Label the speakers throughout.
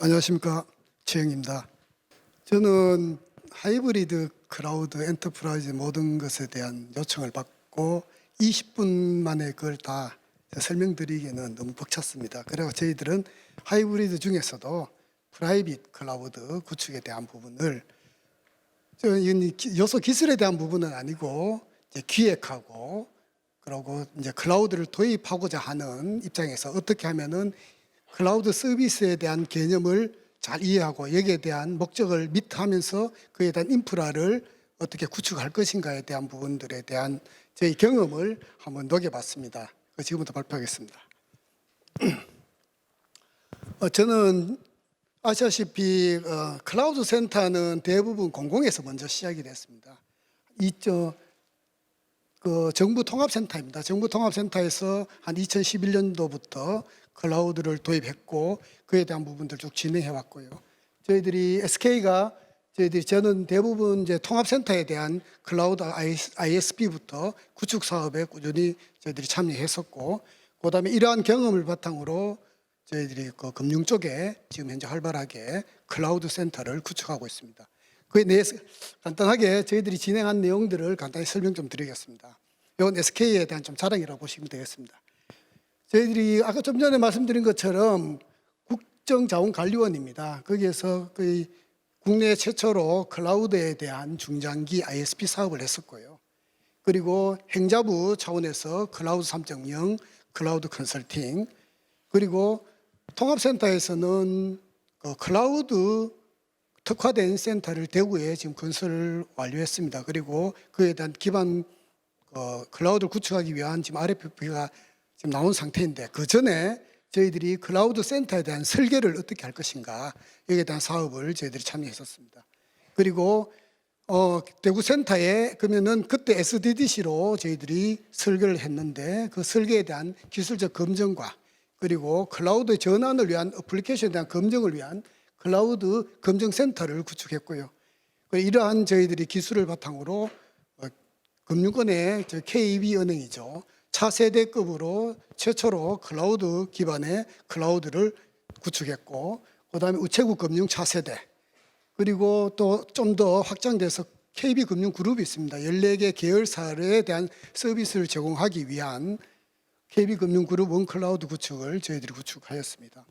Speaker 1: 안녕하십니까, 최영입니다. 저는 하이브리드 클라우드 엔터프라이즈 모든 것에 대한 요청을 받고 20분 만에 그걸 다 설명드리기에는 너무 벅찼습니다. 그래서 저희들은 하이브리드 중에서도 프라이빗 클라우드 구축에 대한 부분을 요소 기술에 대한 부분은 아니고 이제 기획하고 그리고 이제 클라우드를 도입하고자 하는 입장에서 어떻게 하면은 클라우드 서비스에 대한 개념을 잘 이해하고 여기에 대한 목적을 미트하면서 그에 대한 인프라를 어떻게 구축할 것인가에 대한 부분들에 대한 저희 경험을 한번 녹여봤습니다. 지금부터 발표하겠습니다. 저는 아시다시피 클라우드 센터는 대부분 공공에서 먼저 시작이 됐습니다. 정부 통합센터입니다. 정부 통합센터에서 한 2011년도부터 클라우드를 도입했고 그에 대한 부분들 쭉 진행해 왔고요. 저희들이 SK가 저는 대부분 이제 통합센터에 대한 클라우드 ISP부터 구축 사업에 꾸준히 저희들이 참여했었고, 그다음에 이러한 경험을 바탕으로 저희들이 그 금융 쪽에 지금 현재 활발하게 클라우드 센터를 구축하고 있습니다. 그에 대해서 간단하게 저희들이 진행한 내용들을 간단히 설명 좀 드리겠습니다. 이건 SK에 대한 좀 자랑이라고 보시면 되겠습니다. 저희들이 아까 좀 전에 말씀드린 것처럼 국정자원관리원입니다. 거기에서 거의 국내 최초로 클라우드에 대한 중장기 ISP 사업을 했었고요. 그리고 행자부 차원에서 클라우드 3.0, 클라우드 컨설팅, 그리고 통합센터에서는 그 클라우드 특화된 센터를 대구에 지금 건설을 완료했습니다. 그리고 그에 대한 기반 클라우드를 구축하기 위한 지금 RFP가 지금 나온 상태인데, 그 전에 저희들이 클라우드 센터에 대한 설계를 어떻게 할 것인가 여기에 대한 사업을 저희들이 참여했었습니다. 그리고 대구 센터에 그러면은 그때 SDDC로 저희들이 설계를 했는데 그 설계에 대한 기술적 검증과 그리고 클라우드 전환을 위한 어플리케이션에 대한 검증을 위한 클라우드 검증센터를 구축했고요. 이러한 저희들이 기술을 바탕으로 금융권의 KB은행이죠. 차세대급으로 최초로 클라우드 기반의 클라우드를 구축했고, 그다음에 우체국 금융 차세대, 그리고 또 좀 더 확장돼서 KB금융그룹이 있습니다. 14개 계열사에 대한 서비스를 제공하기 위한 KB금융그룹 원클라우드 구축을 저희들이 구축하였습니다.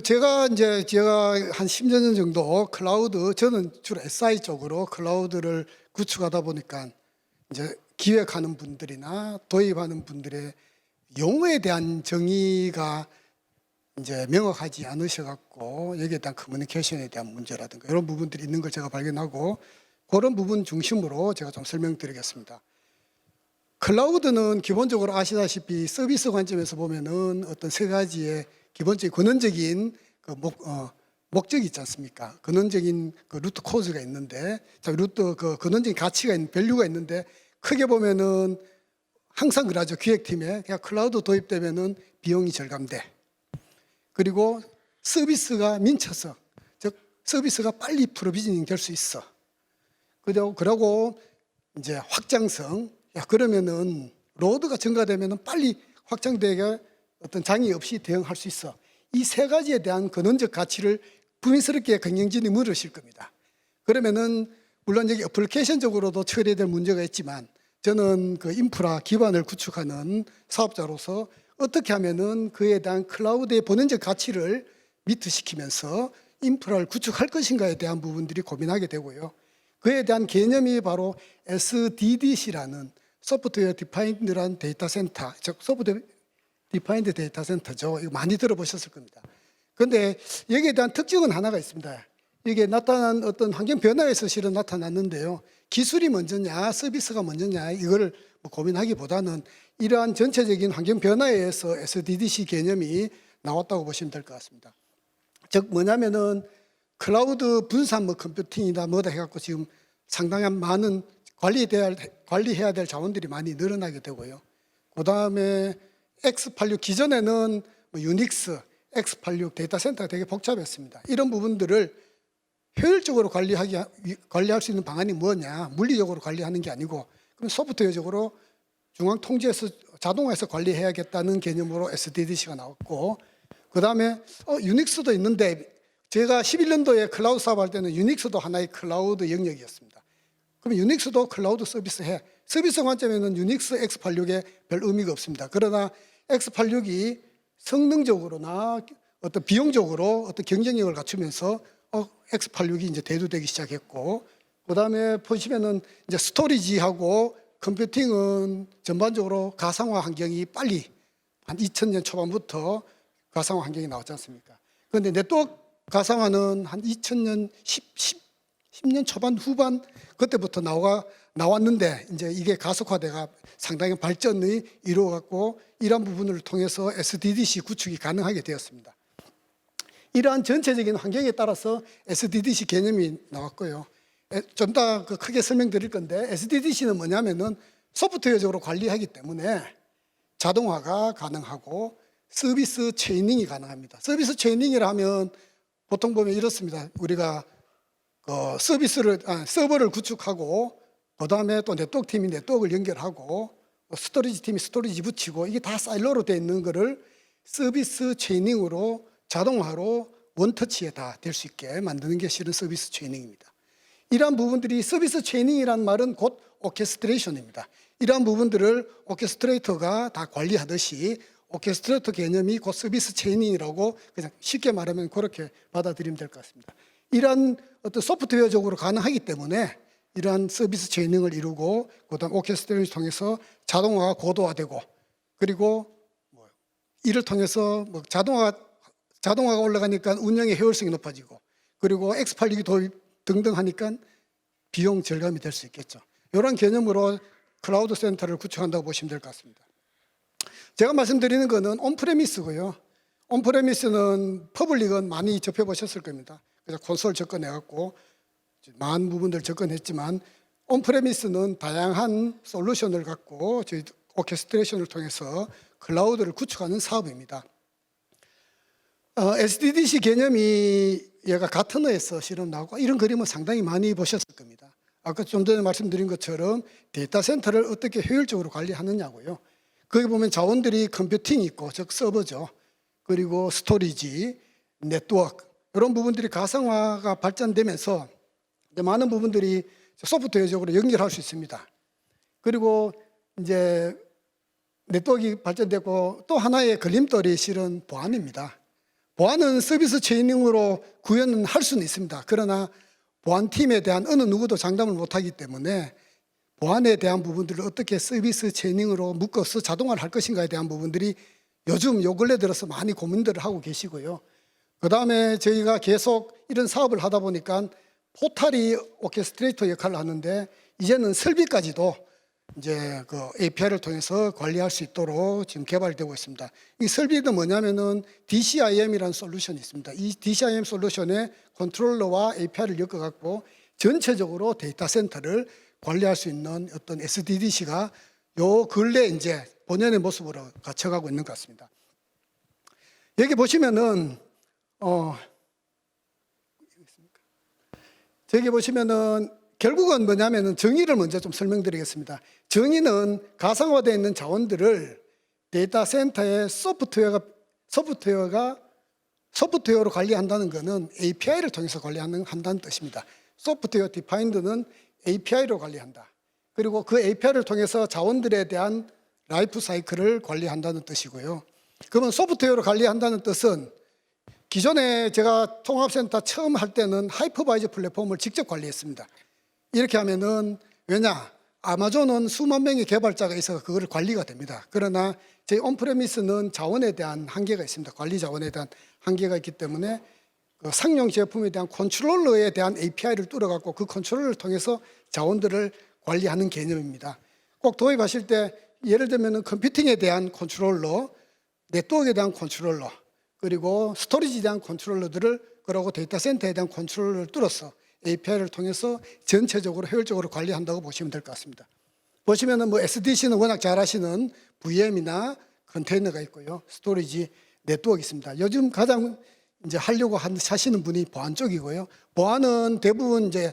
Speaker 1: 제가 한 10년 전 정도 클라우드, 저는 주로 SI 쪽으로 클라우드를 구축하다 보니까 이제 기획하는 분들이나 도입하는 분들의 용어에 대한 정의가 이제 명확하지 않으셔갖고 여기에 대한 커뮤니케이션에 대한 문제라든가 이런 부분들이 있는 걸 제가 발견하고, 그런 부분 중심으로 제가 좀 설명드리겠습니다. 클라우드는 기본적으로 아시다시피 서비스 관점에서 보면은 어떤 세 가지의 기본적인 근원적인 목적이 있지 않습니까? 근원적인 루트 코즈가 있는데, 근원적인 가치가 있는 밸류가 있는데, 크게 보면은 항상 그러죠. 기획팀에 그냥 클라우드 도입되면은 비용이 절감돼. 그리고 서비스가 민쳐서, 즉 서비스가 빨리 프로비저닝 될 수 있어. 그러고 이제 확장성, 그러면은 로드가 증가되면은 빨리 확장되게 어떤 장애 없이 대응할 수 있어. 이 세 가지에 대한 근원적 가치를 부민스럽게 경영진이 물으실 겁니다. 그러면은 물론 여기 어플리케이션적으로도 처리될 문제가 있지만, 저는 그 인프라 기반을 구축하는 사업자로서 어떻게 하면은 그에 대한 클라우드의 본연적 가치를 미트시키면서 인프라를 구축할 것인가에 대한 부분들이 고민하게 되고요. 그에 대한 개념이 바로 SDDC라는 소프트웨어 디파인드라는 데이터 센터, 즉 소프트웨어 디파인드 데이터 센터죠. 이거 많이 들어보셨을 겁니다. 그런데 여기에 대한 특징은 하나가 있습니다. 이게 나타난 어떤 환경 변화에서 실은 나타났는데요. 기술이 먼저냐, 서비스가 먼저냐, 이거를 고민하기보다는 이러한 전체적인 환경 변화에 의해서 SDDC 개념이 나왔다고 보시면 될 것 같습니다. 즉 뭐냐면은 클라우드 분산 컴퓨팅이다 뭐다 해갖고 지금 상당한 많은 관리해야 될 자원들이 많이 늘어나게 되고요. 그 다음에 X86 기존에는 유닉스, X86 데이터 센터가 되게 복잡했습니다. 이런 부분들을 효율적으로 관리할 수 있는 방안이 뭐냐, 물리적으로 관리하는 게 아니고 그럼 소프트웨어적으로 중앙 통제해서 자동화해서 관리해야겠다는 개념으로 SDDC가 나왔고, 그다음에 유닉스도 있는데 제가 11년도에 클라우드 사업할 때는 유닉스도 하나의 클라우드 영역이었습니다. 그럼 유닉스도 클라우드 서비스해. 서비스 관점에는 유닉스 X86에 별 의미가 없습니다. 그러나 X86이 성능적으로나 어떤 비용적으로 어떤 경쟁력을 갖추면서 X86이 이제 대두되기 시작했고, 그다음에 보시면은 이제 스토리지하고 컴퓨팅은 전반적으로 가상화 환경이 빨리 한 2000년 초반부터 가상화 환경이 나왔지 않습니까? 그런데 네트워크 가상화는 한 2000년 10년 초반 후반 그때부터 나왔는데 이제 이게 가속화돼가 상당히 발전이 이루어졌고, 이러한 부분을 통해서 SDDC 구축이 가능하게 되었습니다. 이러한 전체적인 환경에 따라서 SDDC 개념이 나왔고요. 좀 더 크게 설명드릴 건데, SDDC는 뭐냐면은 소프트웨어적으로 관리하기 때문에 자동화가 가능하고 서비스 체이닝이 가능합니다. 서비스 체이닝이라 하면 보통 보면 이렇습니다. 우리가 서버를 구축하고, 그 다음에 또 네트워크 팀이 네트워크를 연결하고, 스토리지 팀이 스토리지 붙이고, 이게 다 사일로로 되어 있는 거를 서비스 체이닝으로 자동화로 원터치에 다 될 수 있게 만드는 게 실은 서비스 체이닝입니다. 이러한 부분들이 서비스 체이닝이란 말은 곧 오케스트레이션입니다. 이러한 부분들을 오케스트레이터가 다 관리하듯이 오케스트레이터 개념이 곧 서비스 체이닝이라고 그냥 쉽게 말하면 그렇게 받아들이면 될 것 같습니다. 이러한 어떤 소프트웨어적으로 가능하기 때문에 이러한 서비스 체이닝을 이루고, 그다음 오케스트레이션을 통해서 자동화가 고도화되고, 그리고 이를 통해서 자동화가 올라가니까 운영의 효율성이 높아지고, 그리고 X86이 도입 등등 하니까 비용 절감이 될 수 있겠죠. 이런 개념으로 클라우드 센터를 구축한다고 보시면 될 것 같습니다. 제가 말씀드리는 것은 온프레미스고요. 온프레미스는 퍼블릭은 많이 접해보셨을 겁니다. 그래서 콘솔 접근해갖고 많은 부분들 접근했지만, 온프레미스는 다양한 솔루션을 갖고 저희 오케스트레이션을 통해서 클라우드를 구축하는 사업입니다. SDDC 개념이 얘가 가트너에서 실험 나오고, 이런 그림을 상당히 많이 보셨을 겁니다. 아까 좀 전에 말씀드린 것처럼 데이터 센터를 어떻게 효율적으로 관리하느냐고요. 거기 보면 자원들이 컴퓨팅이 있고, 즉 서버죠. 그리고 스토리지, 네트워크, 이런 부분들이 가상화가 발전되면서 많은 부분들이 소프트웨어적으로 연결할 수 있습니다. 그리고 이제 네트워크가 발전되고, 또 하나의 걸림돌이 실은 보안입니다. 보안은 서비스 체이닝으로 구현은 할 수는 있습니다. 그러나 보안팀에 대한 어느 누구도 장담을 못하기 때문에 보안에 대한 부분들을 어떻게 서비스 체이닝으로 묶어서 자동화를 할 것인가에 대한 부분들이 요즘 요 근래 들어서 많이 고민들을 하고 계시고요. 그 다음에 저희가 계속 이런 사업을 하다 보니까 포탈이 오케스트레이터 역할을 하는데, 이제는 설비까지도 이제 그 API를 통해서 관리할 수 있도록 지금 개발되고 있습니다. 이 설비는 뭐냐면은 DCIM이라는 솔루션이 있습니다. 이 DCIM 솔루션에 컨트롤러와 API를 엮어갖고 전체적으로 데이터 센터를 관리할 수 있는 어떤 SDDC가 요 근래 이제 본연의 모습으로 갖춰가고 있는 것 같습니다. 여기 보시면은 저기 보시면은 결국은 뭐냐면은 정의를 먼저 좀 설명드리겠습니다. 정의는 가상화되어 있는 자원들을 데이터 센터의 소프트웨어로 관리한다는 것은 API를 통해서 한다는 뜻입니다. 소프트웨어 디파인드는 API로 관리한다. 그리고 그 API를 통해서 자원들에 대한 라이프 사이클을 관리한다는 뜻이고요. 그러면 소프트웨어로 관리한다는 뜻은, 기존에 제가 통합센터 처음 할 때는 하이퍼바이저 플랫폼을 직접 관리했습니다. 이렇게 하면은, 왜냐? 아마존은 수만 명의 개발자가 있어서 그걸 관리가 됩니다. 그러나 저희 온프레미스는 자원에 대한 한계가 있습니다. 관리 자원에 대한 한계가 있기 때문에 그 상용 제품에 대한 컨트롤러에 대한 API를 뚫어갖고 그 컨트롤러를 통해서 자원들을 관리하는 개념입니다. 꼭 도입하실 때 예를 들면 컴퓨팅에 대한 컨트롤러, 네트워크에 대한 컨트롤러, 그리고 스토리지에 대한 컨트롤러들을, 그리고 데이터 센터에 대한 컨트롤러를 뚫어서 API를 통해서 전체적으로 효율적으로 관리한다고 보시면 될 것 같습니다. 보시면은 SDC는 워낙 잘 아시는 VM이나 컨테이너가 있고요. 스토리지, 네트워크 있습니다. 요즘 가장 이제 하려고 하시는 분이 보안 쪽이고요. 보안은 대부분 이제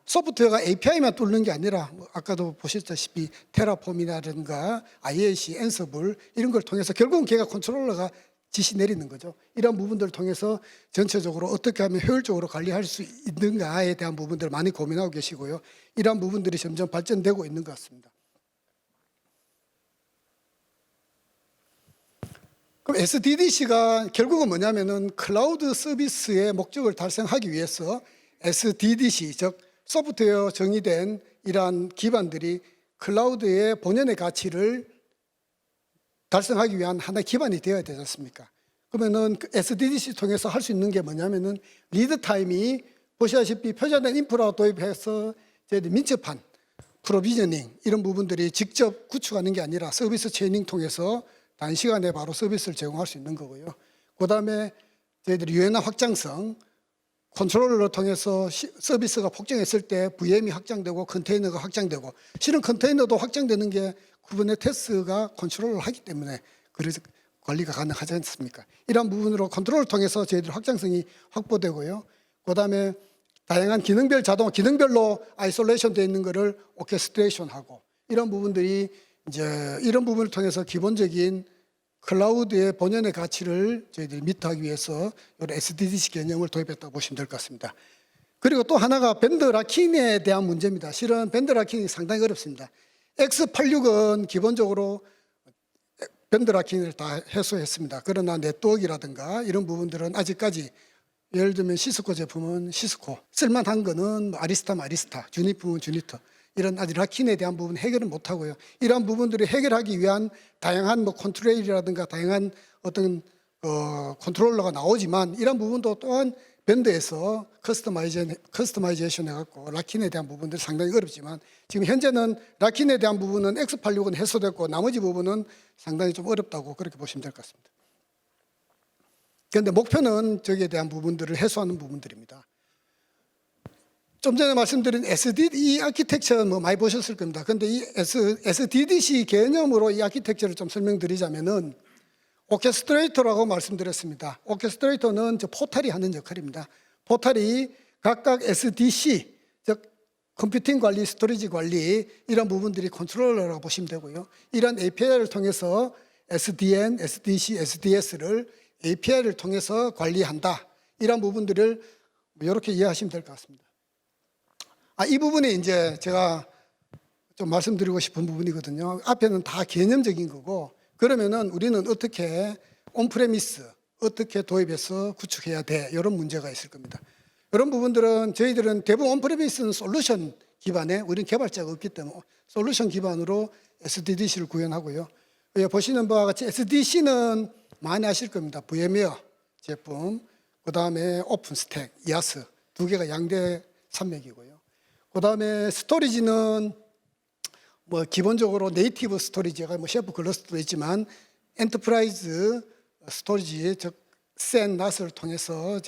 Speaker 1: 소프트웨어가 API만 뚫는 게 아니라 아까도 보셨다시피 테라폼이라든가 IAC, 앤서블 이런 걸 통해서 결국은 걔가 컨트롤러가 지시 내리는 거죠. 이런 부분들을 통해서 전체적으로 어떻게 하면 효율적으로 관리할 수 있는가에 대한 부분들을 많이 고민하고 계시고요. 이러한 부분들이 점점 발전되고 있는 것 같습니다. 그럼 SDDC가 결국은 뭐냐면은 클라우드 서비스의 목적을 달성하기 위해서 SDDC, 즉 소프트웨어 정의된 이러한 기반들이 클라우드의 본연의 가치를 달성하기 위한 하나의 기반이 되어야 되지 않습니까? 그러면은 SDDC 통해서 할 수 있는 게 뭐냐면은 리드 타임이 보시다시피 표준화된 인프라 도입해서 저희들 민첩한 프로비저닝 이런 부분들이 직접 구축하는 게 아니라 서비스 체이닝 통해서 단시간에 바로 서비스를 제공할 수 있는 거고요. 그다음에 저희들이 유연한 확장성, 컨트롤러를 통해서 서비스가 폭증했을 때 VM이 확장되고 컨테이너가 확장되고, 실은 컨테이너도 확장되는 게 쿠버네티스가 컨트롤을 하기 때문에 그래서 관리가 가능하지 않습니까? 이런 부분으로 컨트롤을 통해서 저희들 확장성이 확보되고요. 그다음에 다양한 기능별 자동, 기능별로 아이솔레이션 되어 있는 거를 오케스트레이션하고, 이런 부분들이 이제 이런 부분을 통해서 기본적인 클라우드의 본연의 가치를 저희들이 미트하기 위해서 이런 SDDC 개념을 도입했다고 보시면 될 것 같습니다. 그리고 또 하나가 밴드 락킹에 대한 문제입니다. 실은 밴드 락킹이 상당히 어렵습니다. X86은 기본적으로 밴드 락킹을 다 해소했습니다. 그러나 네트워크라든가 이런 부분들은 아직까지, 예를 들면 시스코 제품은 시스코, 쓸만한 거는 아리스타면 아리스타, 주니프면 주니터, 이런 아직 락킹에 대한 부분 해결은 못하고요. 이러한 부분들을 해결하기 위한 다양한 컨트롤이라든가 다양한 어떤 컨트롤러가 나오지만, 이런 부분도 또한 밴드에서 커스터마이제이션 해갖고 락킹에 대한 부분들이 상당히 어렵지만, 지금 현재는 락킹에 대한 부분은 X86은 해소됐고 나머지 부분은 상당히 좀 어렵다고 그렇게 보시면 될 것 같습니다. 그런데 목표는 저기에 대한 부분들을 해소하는 부분들입니다. 좀 전에 말씀드린 SDD 아키텍처 많이 보셨을 겁니다. 그런데 이 SDDC 개념으로 이 아키텍처를 좀 설명드리자면은, 오케스트레이터라고 말씀드렸습니다. 오케스트레이터는 포탈이 하는 역할입니다. 포탈이 각각 SDC, 즉 컴퓨팅 관리, 스토리지 관리, 이런 부분들이 컨트롤러라고 보시면 되고요. 이런 API를 통해서 SDN, SDC, SDS를 API를 통해서 관리한다. 이런 부분들을 이렇게 이해하시면 될 것 같습니다. 이 부분이 이제 제가 좀 말씀드리고 싶은 부분이거든요. 앞에는 다 개념적인 거고, 그러면은 우리는 어떻게 온프레미스 어떻게 도입해서 구축해야 돼, 이런 문제가 있을 겁니다. 이런 부분들은 저희들은 대부분 온프레미스는 솔루션 기반에, 우리는 개발자가 없기 때문에 솔루션 기반으로 SDDC를 구현하고요. 보시는 바와 같이 SDC는 많이 아실 겁니다. VM웨어 제품, 그 다음에 오픈스택, 이아스 두 개가 양대 산맥이고요. 그 다음에 스토리지는 기본적으로 네이티브 스토리지가 셰프 클러스터도 있지만, 엔터프라이즈 스토리지, 즉 센, 낫을 통해서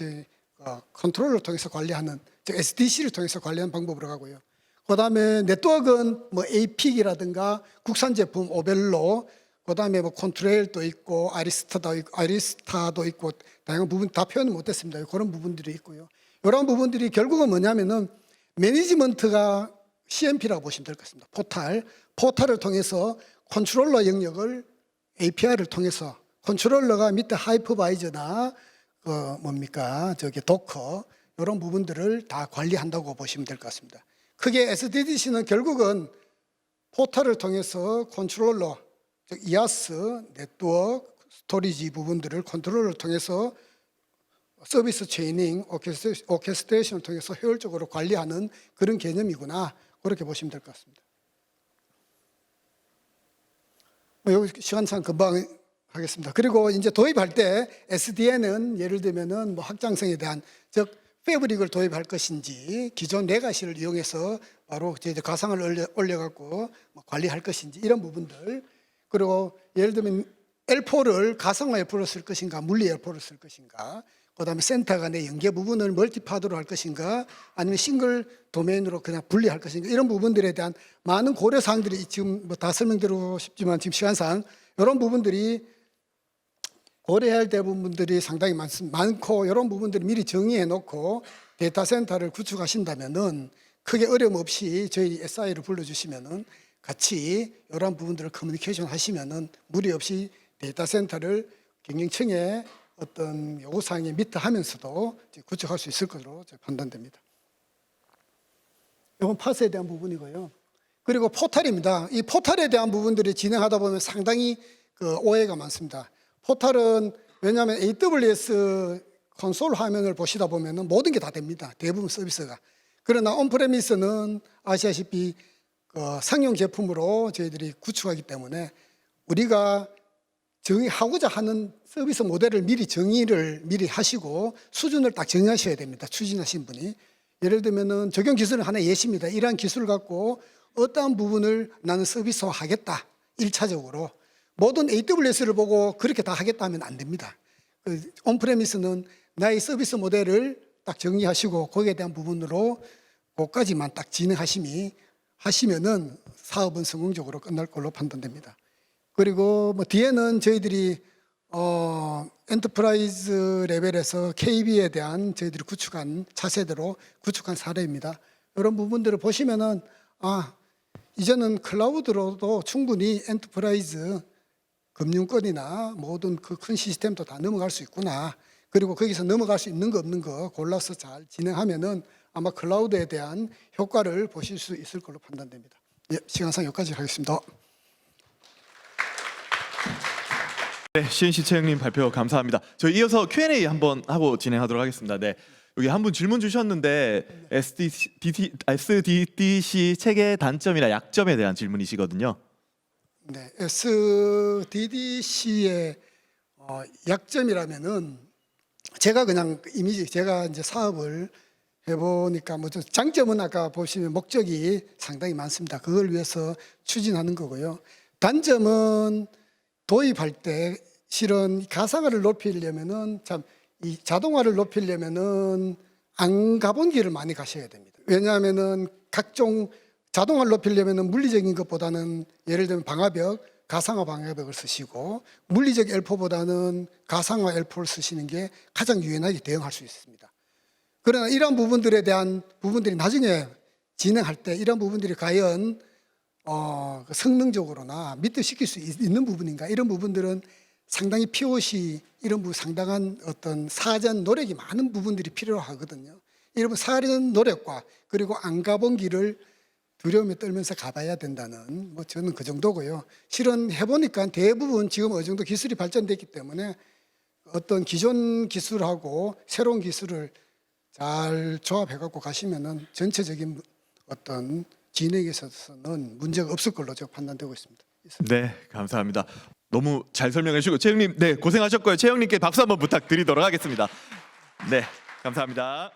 Speaker 1: 컨트롤을 통해서 관리하는, 즉 SDC를 통해서 관리하는 방법으로 가고요. 그 다음에 네트워크는 API라든가 국산 제품 오벨로, 그 다음에 컨트레일도 있고 아리스타도 있고 다양한 부분 다 표현을 못했습니다. 그런 부분들이 있고요. 이런 부분들이 결국은 뭐냐면은 매니지먼트가 CMP라고 보시면 될 것 같습니다. 포탈을 통해서 컨트롤러 영역을 API를 통해서, 컨트롤러가 밑에 하이퍼바이저나 도커, 이런 부분들을 다 관리한다고 보시면 될 것 같습니다. 크게 SDDC는 결국은 포탈을 통해서 컨트롤러, 즉 이아스, 네트워크, 스토리지 부분들을 컨트롤러를 통해서 서비스 체이닝, 오케스트레이션을 통해서 효율적으로 관리하는 그런 개념이구나, 그렇게 보시면 될 것 같습니다. 여기 시간상 금방 하겠습니다. 그리고 이제 도입할 때 SDN은 예를 들면은 확장성에 대한, 즉 패브릭을 도입할 것인지, 기존 레가시를 이용해서 바로 이제 가상을 올려갖고 관리할 것인지, 이런 부분들. 그리고 예를 들면 L4를 가상화 L4를 쓸 것인가, 물리 L4를 쓸 것인가, 그 다음에 센터 간의 연계 부분을 멀티파드로 할 것인가, 아니면 싱글 도메인으로 그냥 분리할 것인가, 이런 부분들에 대한 많은 고려사항들이 지금 다 설명드리고 싶지만 지금 시간상 이런 부분들이 고려해야 할 부분들이 상당히 많고 이런 부분들을 미리 정의해 놓고 데이터 센터를 구축하신다면은 크게 어려움 없이 저희 SI를 불러주시면은 같이 이런 부분들을 커뮤니케이션 하시면은 무리 없이 데이터 센터를 경영청의 어떤 요구사항에 미트하면서도 구축할 수 있을 것으로 판단됩니다. 이건 파스에 대한 부분이고요. 그리고 포탈입니다. 이 포탈에 대한 부분들이 진행하다 보면 상당히 그 오해가 많습니다. 포탈은 왜냐하면 AWS 콘솔 화면을 보시다 보면 모든 게 다 됩니다. 대부분 서비스가. 그러나 온프레미스는 아시다시피 그 상용 제품으로 저희들이 구축하기 때문에 우리가 정의하고자 하는 서비스 모델을 정의를 미리 하시고 수준을 딱 정하셔야 됩니다. 추진하신 분이. 예를 들면은 적용 기술은 하나의 예시입니다. 이러한 기술을 갖고 어떠한 부분을 나는 서비스화 하겠다. 1차적으로. 모든 AWS를 보고 그렇게 다 하겠다 하면 안 됩니다. 온프레미스는 나의 서비스 모델을 딱 정리하시고 거기에 대한 부분으로 그것까지만 딱 하시면은 사업은 성공적으로 끝날 걸로 판단됩니다. 그리고 뭐 뒤에는 저희들이 엔터프라이즈 레벨에서 KB에 대한 저희들이 구축한 차세대로 구축한 사례입니다. 이런 부분들을 보시면은 이제는 클라우드로도 충분히 엔터프라이즈 금융권이나 모든 그 큰 시스템도 다 넘어갈 수 있구나. 그리고 거기서 넘어갈 수 있는 거 없는 거 골라서 잘 진행하면은 아마 클라우드에 대한 효과를 보실 수 있을 걸로 판단됩니다. 예, 시간상 여기까지 하겠습니다.
Speaker 2: 네, CNC 최영님 발표 감사합니다. 저희 이어서 Q&A 한번 하고 진행하도록 하겠습니다. 네, 여기 한 분 질문 주셨는데 SDDC 책의 단점이나 약점에 대한 질문이시거든요.
Speaker 1: 네, SDDC의 약점이라면은 제가 그냥 이미지 제가 이제 사업을 해보니까 뭐 장점은 아까 보시면 목적이 상당히 많습니다. 그걸 위해서 추진하는 거고요. 단점은 도입할 때 실은 가상화를 높이려면은 이 자동화를 높이려면은 안 가본 길을 많이 가셔야 됩니다. 왜냐하면은 각종 자동화를 높이려면은 물리적인 것보다는 예를 들면 방화벽, 가상화 방화벽을 쓰시고 물리적 L4보다는 가상화 L4를 쓰시는 게 가장 유연하게 대응할 수 있습니다. 그러나 이러한 부분들에 대한 부분들이 나중에 진행할 때 이런 부분들이 과연 성능적으로나 미투시킬 수 있는 부분인가 이런 부분들은 상당히 POC 이런 부분 상당한 어떤 사전 노력이 많은 부분들이 필요하거든요. 이런 사전 노력과 그리고 안 가본 길을 두려움에 떨면서 가봐야 된다는 뭐 저는 그 정도고요. 실은 해보니까 대부분 지금 어느 정도 기술이 발전됐기 때문에 어떤 기존 기술하고 새로운 기술을 잘 조합해 갖고 가시면은 전체적인 어떤 진행에 있어서는 문제가 없을 걸로 제가 판단되고 있습니다.
Speaker 2: 네, 감사합니다. 너무 잘 설명해 주시고 최영님, 네 고생하셨고요. 최영님께 박수 한번 부탁드리도록 하겠습니다. 네, 감사합니다.